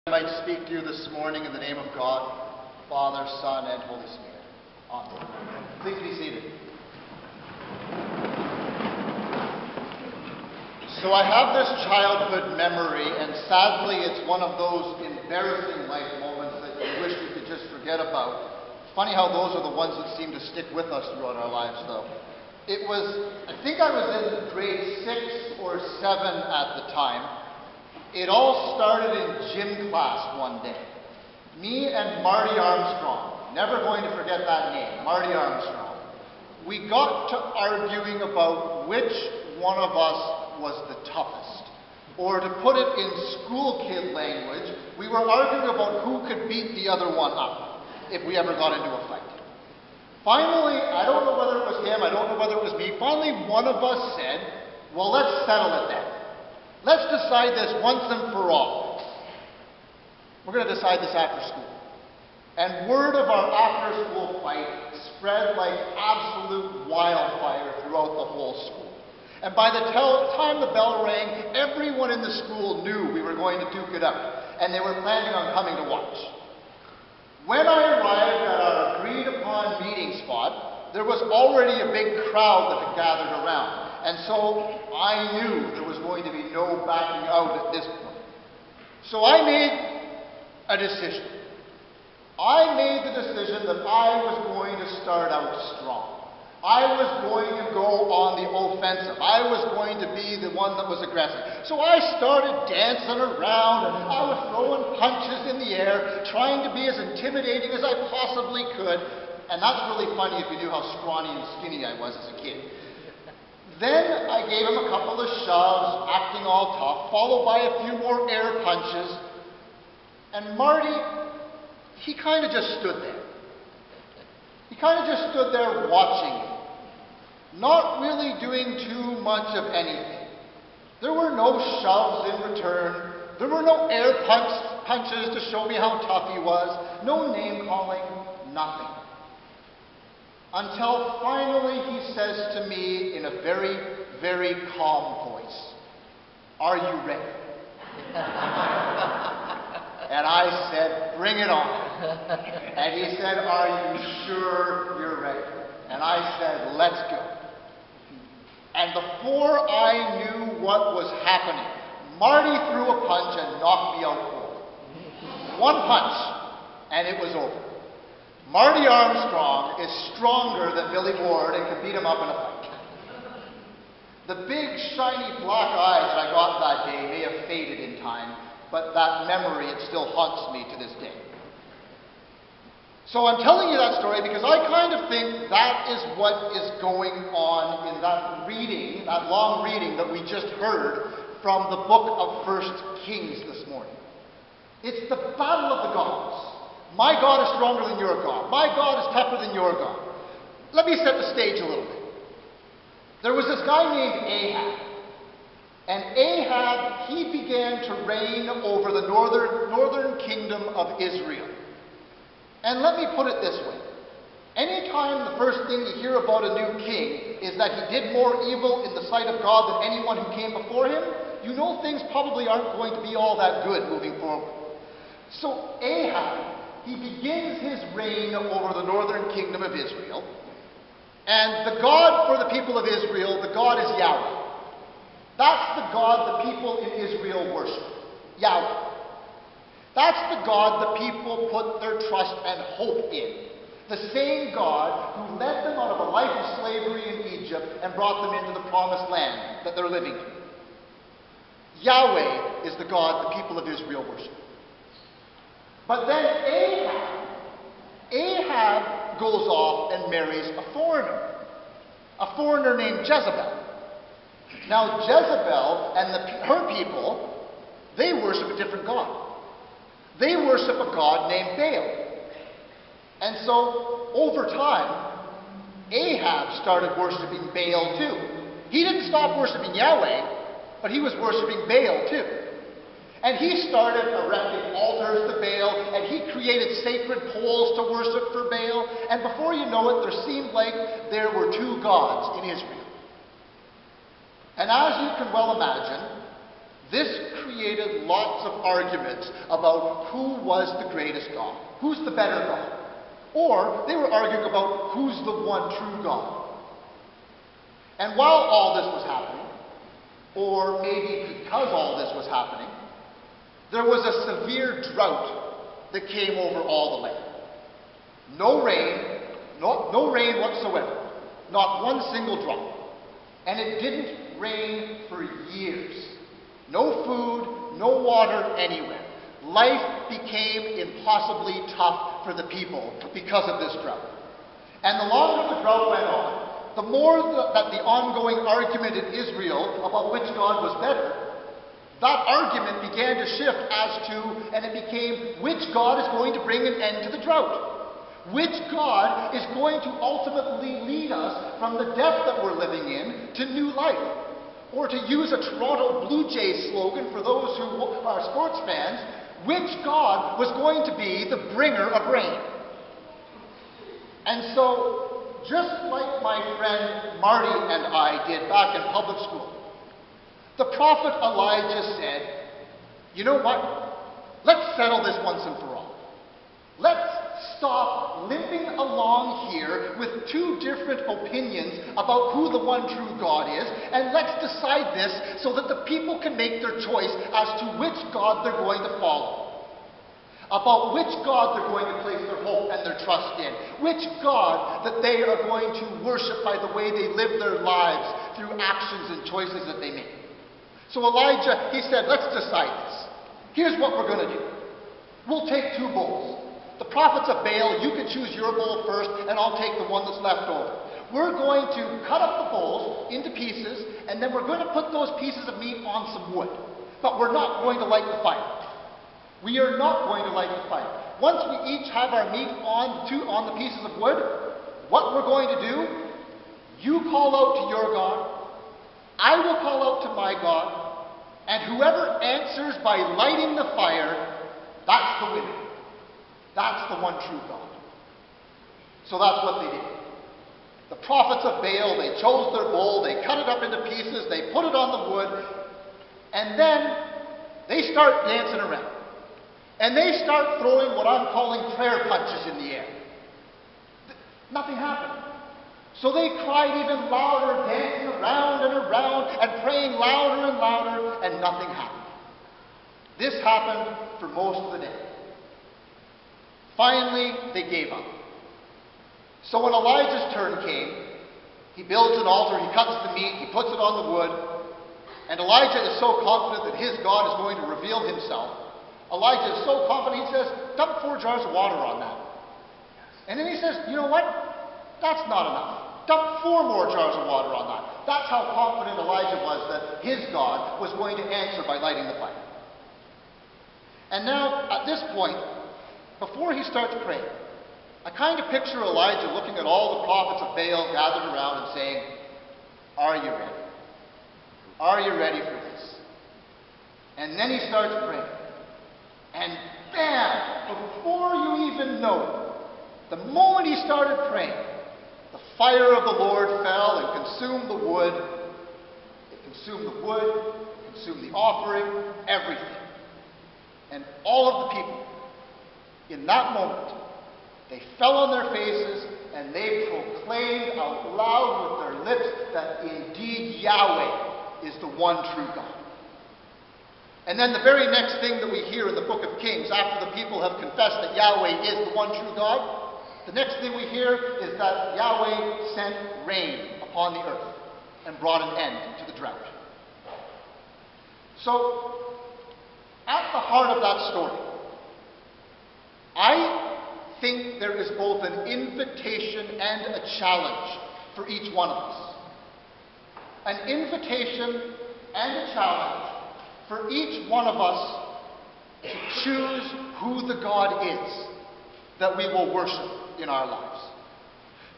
I might speak to you this morning in the name of God, Father, Son, and Holy Spirit. Amen. Please be seated. So I have this childhood memory, and sadly it's one of those embarrassing life moments that you wish you could just forget about. Funny how those are the ones that seem to stick with us throughout our lives, though. I think I was in grade 6 or 7 at the time. It all started in gym class one day. Me and Marty Armstrong, never going to forget that name, Marty Armstrong. We got to arguing about which one of us was the toughest. Or to put it in school kid language, we were arguing about who could beat the other one up if we ever got into a fight. Finally, I don't know whether it was him, I don't know whether it was me, finally one of us said, well, let's settle it then. Let's decide this once and for all. We're going to decide this after school. And word of our after-school fight spread like absolute wildfire throughout the whole school. And by the time the bell rang, everyone in the school knew we were going to duke it out, and they were planning on coming to watch. When I arrived at our agreed-upon meeting spot, there was already a big crowd that had gathered around. And so I knew there was going to be no backing out at this point. So I made a decision. I made the decision that I was going to start out strong. I was going to go on the offensive. I was going to be the one that was aggressive. So I started dancing around and I was throwing punches in the air, trying to be as intimidating as I possibly could. And that's really funny if you knew how scrawny and skinny I was as a kid. Then I gave him a couple of shoves, acting all tough, followed by a few more air punches. And Marty, he kind of just stood there. He kind of just stood there watching me, not really doing too much of anything. There were no shoves in return. There were no air punches to show me how tough he was. No name calling, nothing. Until finally he says to me in a very, very calm voice, "Are you ready?" And I said, "Bring it on." And he said, "Are you sure you're ready?" And I said, "Let's go." And before I knew what was happening, Marty threw a punch and knocked me out cold. One punch, and it was over. Marty Armstrong is stronger than Billy Ward and can beat him up in a fight. The big, shiny black eye that I got that day may have faded in time, but that memory, it still haunts me to this day. So I'm telling you that story because I kind of think that is what is going on in that reading, that long reading that we just heard from the book of 1 Kings this morning. It's the battle of the gods. My God is stronger than your God. My God is tougher than your God. Let me set the stage a little bit. There was this guy named Ahab. And Ahab, he began to reign over the northern kingdom of Israel. And let me put it this way. Anytime the first thing you hear about a new king is that he did more evil in the sight of God than anyone who came before him, you know things probably aren't going to be all that good moving forward. So Ahab, he begins his reign over the northern kingdom of Israel. And the God for the people of Israel, the God is Yahweh. That's the God the people in Israel worship. Yahweh. That's the God the people put their trust and hope in. The same God who led them out of a life of slavery in Egypt and brought them into the promised land that they're living in. Yahweh is the God the people of Israel worship. But then Ahab goes off and marries a foreigner named Jezebel. Now Jezebel and her people, they worship a different God. They worship a God named Baal. And so, over time, Ahab started worshiping Baal too. He didn't stop worshiping Yahweh, but he was worshiping Baal too. And he started erecting altars to Baal, and he created sacred poles to worship for Baal. And before you know it, there seemed like there were two gods in Israel. And as you can well imagine, This created lots of arguments about who was the greatest God, who's the better God. Or they were arguing about who's the one true God. And while all this was happening, or maybe because all this was happening, there was a severe drought that came over all the land. No rain, no rain whatsoever, not one single drop. And it didn't rain for years. No food, no water anywhere. Life became impossibly tough for the people because of this drought. And the longer the drought went on, the more that the ongoing argument in Israel about which God was better, that argument began to shift as to, and it became, which God is going to bring an end to the drought? Which God is going to ultimately lead us from the death that we're living in to new life? Or to use a Toronto Blue Jays slogan for those who are sports fans, which God was going to be the bringer of rain? And so, just like my friend Marty and I did back in public school, the prophet Elijah said, you know what? Let's settle this once and for all. Let's stop limping along here with two different opinions about who the one true God is, and let's decide this so that the people can make their choice as to which God they're going to follow. About which God they're going to place their hope and their trust in. Which God that they are going to worship by the way they live their lives through actions and choices that they make. So Elijah, he said, let's decide this. Here's what we're going to do. We'll take two bulls. The prophets of Baal, you can choose your bull first, and I'll take the one that's left over. We're going to cut up the bulls into pieces, and then we're going to put those pieces of meat on some wood. But we're not going to light the fire. We are not going to light the fire. Once we each have our meat on the pieces of wood, what we're going to do, you call out to your God, I will call out to my God, and whoever answers by lighting the fire, that's the winner. That's the one true God. So that's what they did. The prophets of Baal, they chose their bull, they cut it up into pieces, they put it on the wood, and then they start dancing around. And they start throwing what I'm calling prayer punches in the air. Nothing happened. So they cried even louder, dancing around and around, and praying louder and louder, and nothing happened. This happened for most of the day. Finally, they gave up. So when Elijah's turn came, he builds an altar, he cuts the meat, he puts it on the wood, and Elijah is so confident that his God is going to reveal himself. Elijah is so confident, he says, dump 4 jars of water on that. And then he says, you know what? That's not enough. Dump 4 more jars of water on that. That's how confident Elijah was that his God was going to answer by lighting the fire. And now, at this point, before he starts praying, I kind of picture Elijah looking at all the prophets of Baal gathered around and saying, are you ready? Are you ready for this? And then he starts praying. And bam! Before you even know it, the moment he started praying, the fire of the Lord fell and consumed the wood. It consumed the wood, it consumed the offering, everything. And all of the people, in that moment, they fell on their faces and they proclaimed out loud with their lips that indeed Yahweh is the one true God. And then the very next thing that we hear in the book of Kings, after the people have confessed that Yahweh is the one true God, the next thing we hear is that Yahweh sent rain upon the earth and brought an end to the drought. So, at the heart of that story, I think there is both an invitation and a challenge for each one of us. An invitation and a challenge for each one of us to choose who the God is that we will worship in our lives.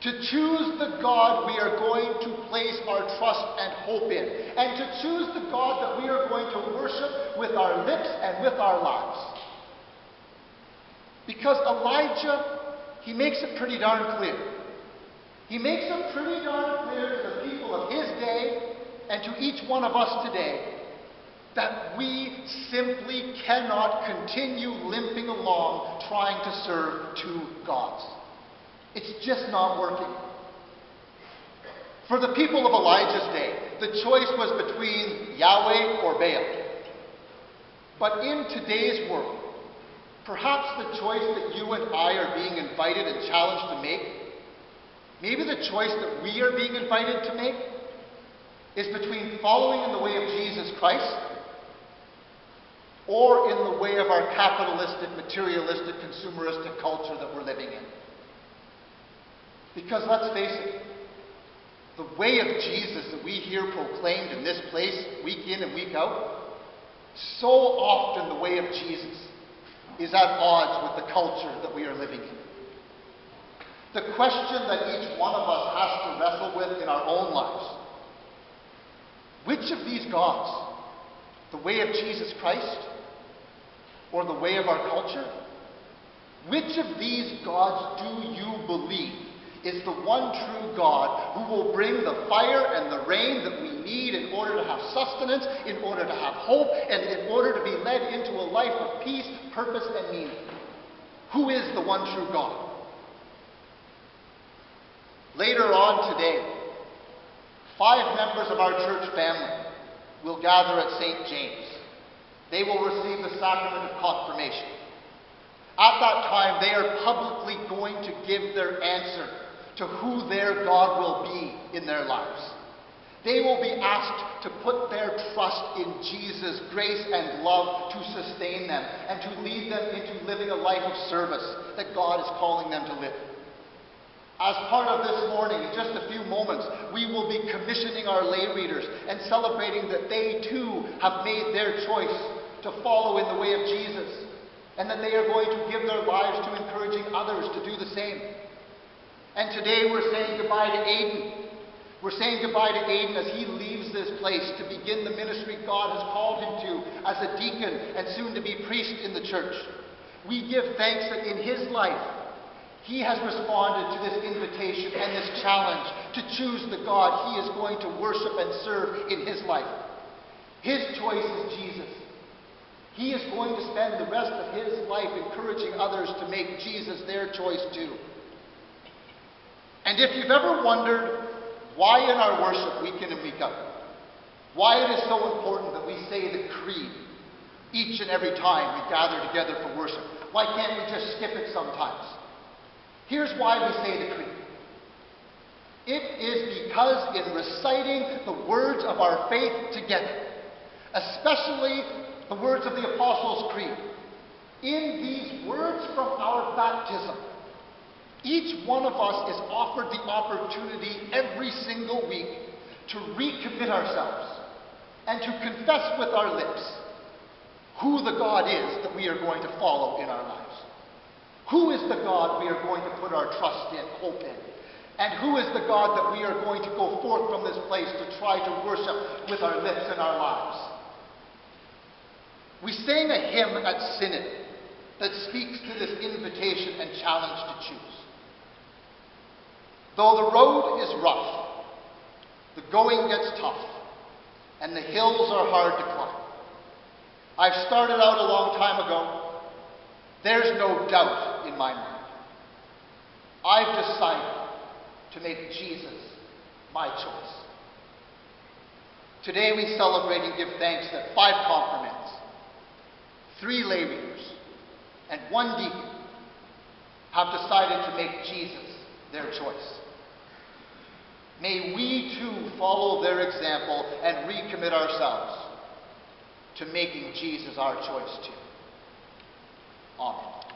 To choose the God we are going to place our trust and hope in. And to choose the God that we are going to worship with our lips and with our lives. Because Elijah, he makes it pretty darn clear. He makes it pretty darn clear to the people of his day and to each one of us today that we simply cannot continue limping along trying to serve two gods. It's just not working. For the people of Elijah's day, the choice was between Yahweh or Baal. But in today's world, perhaps the choice that you and I are being invited and challenged to make, maybe the choice that we are being invited to make, is between following in the way of Jesus Christ or in the way of our capitalistic, materialistic, consumeristic culture that we're living in. Because let's face it, the way of Jesus that we hear proclaimed in this place week in and week out, so often the way of Jesus is at odds with the culture that we are living in. The question that each one of us has to wrestle with in our own lives: which of these gods, the way of Jesus Christ or the way of our culture, which of these gods do you believe is the one true God who will bring the fire and the rain that we need in order to have sustenance, in order to have hope, and in order to be led into a life of peace, purpose, and meaning? Who is the one true God? Later on today, 5 members of our church family will gather at St. James. They will receive the sacrament of confirmation. At that time, they are publicly going to give their answer to who their God will be in their lives. They will be asked to put their trust in Jesus' grace and love to sustain them and to lead them into living a life of service that God is calling them to live. As part of this morning, in just a few moments, we will be commissioning our lay readers and celebrating that they too have made their choice to follow in the way of Jesus, and that they are going to give their lives to encouraging others to do the same. And today we're saying goodbye to Aidan. We're saying goodbye to Aidan as he leaves this place to begin the ministry God has called him to as a deacon and soon to be priest in the church. We give thanks that in his life, he has responded to this invitation and this challenge to choose the God he is going to worship and serve in his life. His choice is Jesus. He is going to spend the rest of his life encouraging others to make Jesus their choice too. And if you've ever wondered why in our worship week in and week out, why it is so important that we say the creed each and every time we gather together for worship, why can't we just skip it sometimes? Here's why we say the creed. It is because in reciting the words of our faith together, especially the words of the Apostles' Creed, in these words from our baptism, each one of us is offered the opportunity every single week to recommit ourselves and to confess with our lips who the God is that we are going to follow in our lives. Who is the God we are going to put our trust in, hope in? And who is the God that we are going to go forth from this place to try to worship with our lips and our lives? We sang a hymn at Synod that speaks to this invitation and challenge to choose. Though the road is rough, the going gets tough, and the hills are hard to climb. I've started out a long time ago. There's no doubt in my mind. I've decided to make Jesus my choice. Today we celebrate and give thanks that 5 confirmands, 3 lay readers, and 1 deacon have decided to make Jesus their choice. May we too follow their example and recommit ourselves to making Jesus our choice too. Amen.